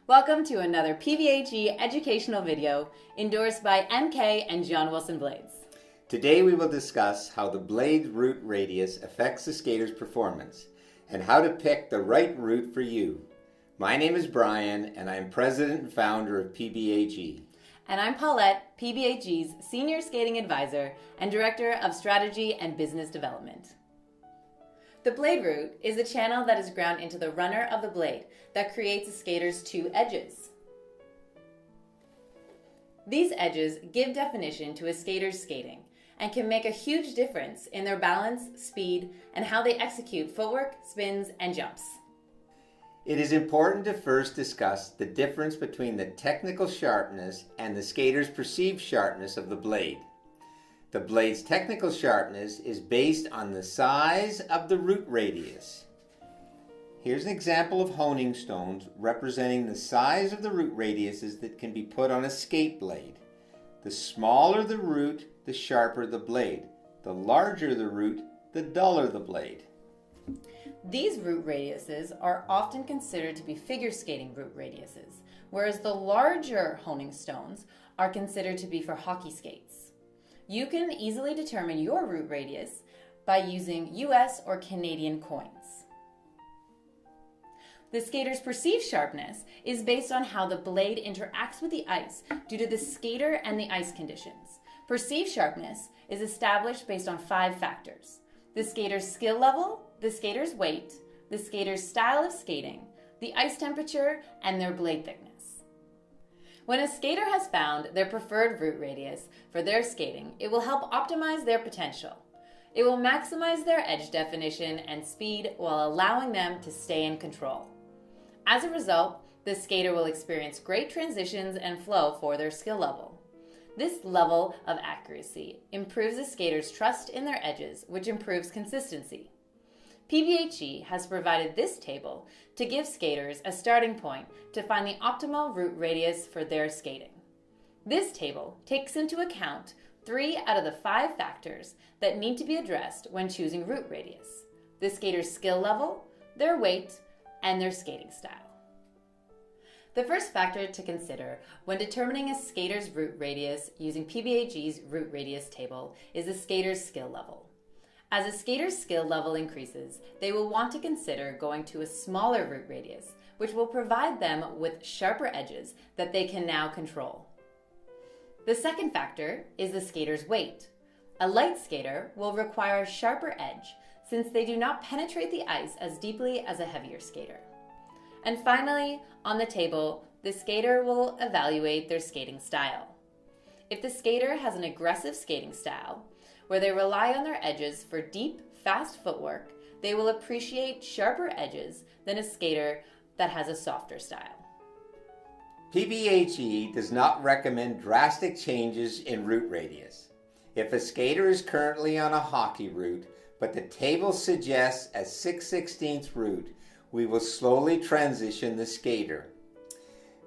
Welcome to another PBAG educational video endorsed by MK and John Wilson Blades. Today we will discuss how the blade root radius affects the skater's performance and how to pick the right route for you. My name is Brian and I am president and founder of PBAG. And I'm Paulette, PBAG's Senior Skating Advisor and Director of Strategy and Business Development. The blade root is a channel that is ground into the runner of the blade that creates a skater's two edges. These edges give definition to a skater's skating and can make a huge difference in their balance, speed, and how they execute footwork, spins, and jumps. It is important to first discuss the difference between the technical sharpness and the skater's perceived sharpness of the blade. The blade's technical sharpness is based on the size of the root radius. Here's an example of honing stones representing the size of the root radiuses that can be put on a skate blade. The smaller the root, the sharper the blade. The larger the root, the duller the blade. These root radiuses are often considered to be figure skating root radiuses, whereas the larger honing stones are considered to be for hockey skates. You can easily determine your root radius by using US or Canadian coins. The skater's perceived sharpness is based on how the blade interacts with the ice due to the skater and the ice conditions. Perceived sharpness is established based on 5 factors: the skater's skill level, the skater's weight, the skater's style of skating, the ice temperature, and their blade thickness. When a skater has found their preferred root radius for their skating, it will help optimize their potential. It will maximize their edge definition and speed while allowing them to stay in control. As a result, the skater will experience great transitions and flow for their skill level. This level of accuracy improves the skater's trust in their edges, which improves consistency. PBAG has provided this table to give skaters a starting point to find the optimal root radius for their skating. This table takes into account 3 out of the 5 factors that need to be addressed when choosing root radius: the skater's skill level, their weight, and their skating style. The first factor to consider when determining a skater's root radius using PBAG's root radius table is the skater's skill level. As a skater's skill level increases, they will want to consider going to a smaller root radius, which will provide them with sharper edges that they can now control. The second factor is the skater's weight. A light skater will require a sharper edge since they do not penetrate the ice as deeply as a heavier skater. And finally, on the table, the skater will evaluate their skating style. If the skater has an aggressive skating style, where they rely on their edges for deep, fast footwork, they will appreciate sharper edges than a skater that has a softer style. PBAG does not recommend drastic changes in root radius. If a skater is currently on a hockey route, but the table suggests a 6/16 route, we will slowly transition the skater.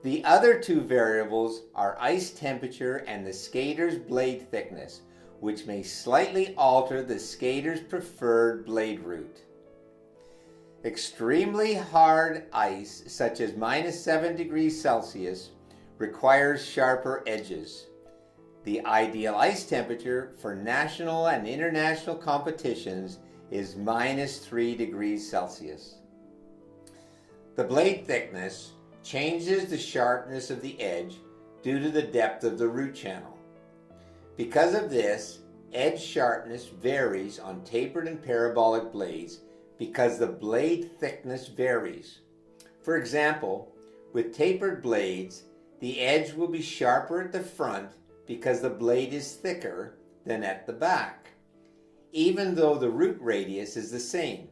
The other 2 variables are ice temperature and the skater's blade thickness, which may slightly alter the skater's preferred blade route. Extremely hard ice, such as -7 degrees Celsius, requires sharper edges. The ideal ice temperature for national and international competitions is -3 degrees Celsius. The blade thickness changes the sharpness of the edge due to the depth of the root channel. Because of this, edge sharpness varies on tapered and parabolic blades because the blade thickness varies. For example, with tapered blades, the edge will be sharper at the front because the blade is thicker than at the back, even though the root radius is the same.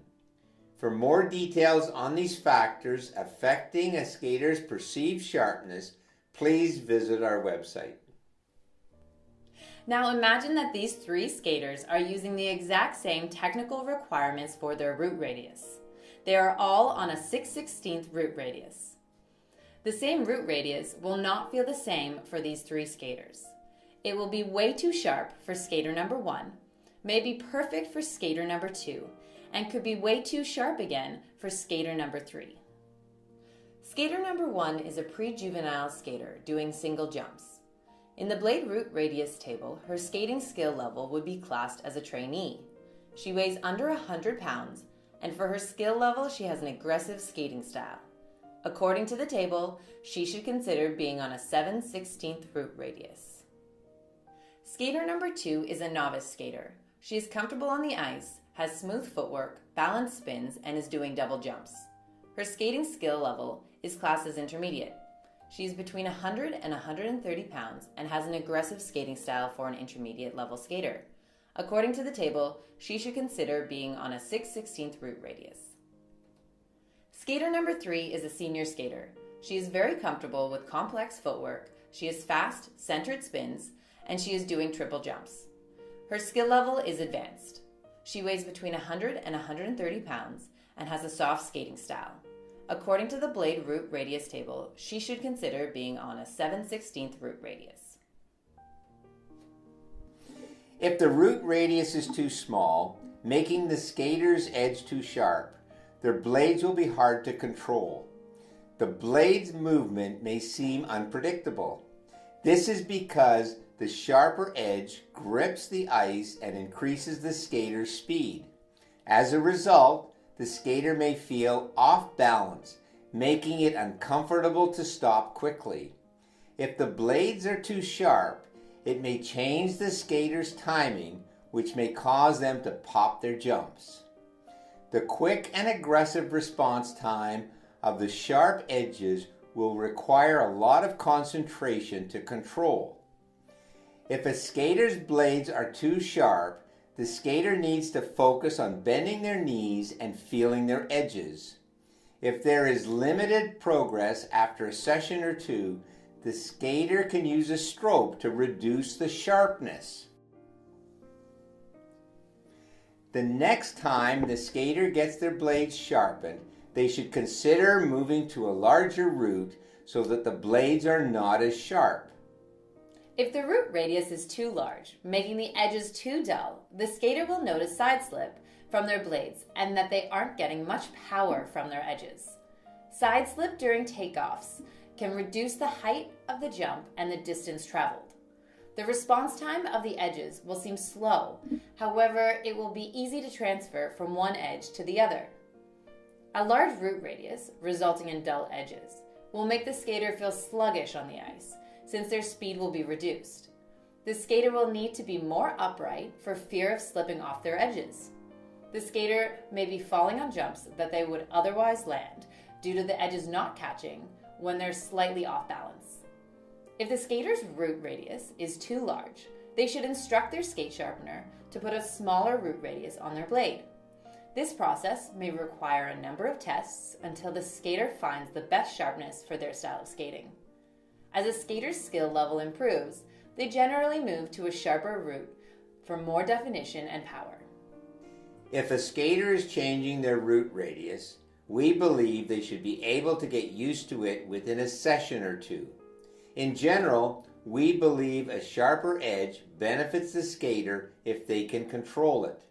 For more details on these factors affecting a skater's perceived sharpness, please visit our website. Now imagine that these 3 skaters are using the exact same technical requirements for their root radius. They are all on a 6/16 root radius. The same root radius will not feel the same for these 3 skaters. It will be way too sharp for skater number 1, may be perfect for skater number 2, and could be way too sharp again for skater number 3. Skater number 1 is a pre-juvenile skater doing single jumps. In the blade root radius table, her skating skill level would be classed as a trainee. She weighs under 100 pounds, and for her skill level, she has an aggressive skating style. According to the table, she should consider being on a 7/16 root radius. Skater number 2 is a novice skater. She is comfortable on the ice, has smooth footwork, balanced spins, and is doing double jumps. Her skating skill level is classed as intermediate. She is between 100 and 130 pounds and has an aggressive skating style for an intermediate level skater. According to the table, she should consider being on a 6/16 root radius. Skater number 3 is a senior skater. She is very comfortable with complex footwork, she has fast, centered spins, and she is doing triple jumps. Her skill level is advanced. She weighs between 100 and 130 pounds and has a soft skating style. According to the blade root radius table, she should consider being on a 7/16 root radius. If the root radius is too small, making the skater's edge too sharp, their blades will be hard to control. The blade's movement may seem unpredictable. This is because the sharper edge grips the ice and increases the skater's speed. As a result, the skater may feel off balance, making it uncomfortable to stop quickly. If the blades are too sharp, it may change the skater's timing, which may cause them to pop their jumps. The quick and aggressive response time of the sharp edges will require a lot of concentration to control. If a skater's blades are too sharp, the skater needs to focus on bending their knees and feeling their edges. If there is limited progress after a session or two, the skater can use a stroke to reduce the sharpness. The next time the skater gets their blades sharpened, they should consider moving to a larger root so that the blades are not as sharp. If the root radius is too large, making the edges too dull, the skater will notice side slip from their blades and that they aren't getting much power from their edges. Side slip during takeoffs can reduce the height of the jump and the distance traveled. The response time of the edges will seem slow, however, it will be easy to transfer from one edge to the other. A large root radius, resulting in dull edges, will make the skater feel sluggish on the ice, since their speed will be reduced. The skater will need to be more upright for fear of slipping off their edges. The skater may be falling on jumps that they would otherwise land due to the edges not catching when they're slightly off balance. If the skater's root radius is too large, they should instruct their skate sharpener to put a smaller root radius on their blade. This process may require a number of tests until the skater finds the best sharpness for their style of skating. As a skater's skill level improves, they generally move to a sharper root for more definition and power. If a skater is changing their root radius, we believe they should be able to get used to it within a session or two. In general, we believe a sharper edge benefits the skater if they can control it.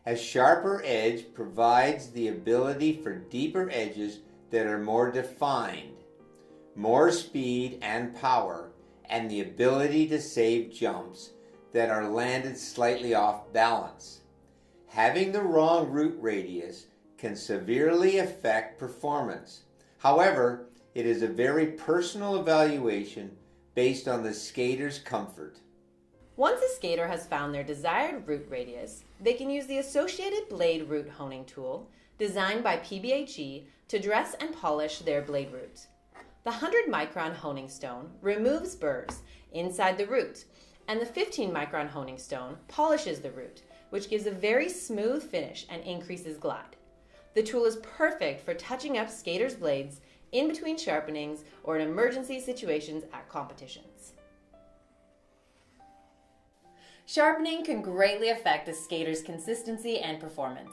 A sharper edge provides the ability for deeper edges that are more defined, more speed and power, and the ability to save jumps that are landed slightly off balance. Having the wrong root radius can severely affect performance. However, it is a very personal evaluation based on the skater's comfort. Once a skater has found their desired root radius, they can use the associated blade root honing tool designed by PBHE to dress and polish their blade root. The 100-micron honing stone removes burrs inside the root, and the 15-micron honing stone polishes the root, which gives a very smooth finish and increases glide. The tool is perfect for touching up skaters' blades in between sharpenings or in emergency situations at competitions. Sharpening can greatly affect a skater's consistency and performance.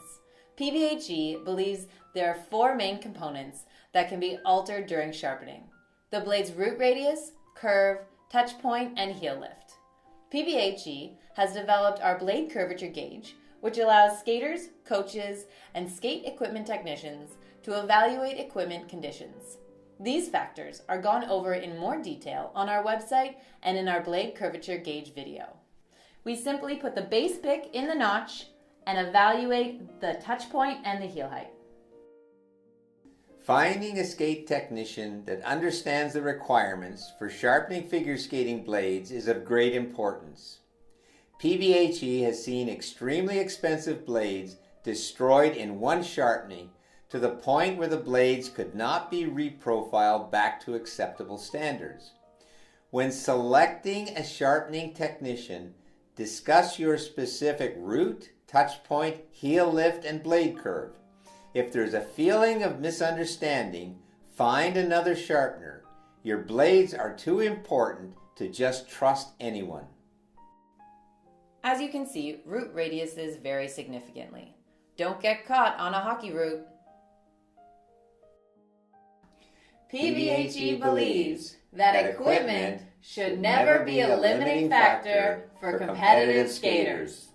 PBHE believes there are 4 main components that can be altered during sharpening: the blade's root radius, curve, touch point, and heel lift. PBHE has developed our blade curvature gauge, which allows skaters, coaches, and skate equipment technicians to evaluate equipment conditions. These factors are gone over in more detail on our website and in our blade curvature gauge video. We simply put the base pick in the notch and evaluate the touch point and the heel height. Finding a skate technician that understands the requirements for sharpening figure skating blades is of great importance. PBHE has seen extremely expensive blades destroyed in one sharpening to the point where the blades could not be reprofiled back to acceptable standards. When selecting a sharpening technician, discuss your specific root, touch point, heel lift, and blade curve. If there's a feeling of misunderstanding, find another sharpener. Your blades are too important to just trust anyone. As you can see, root radiuses vary significantly. Don't get caught on a hockey root. PBHE believes that equipment should never be a limiting factor for competitive skaters.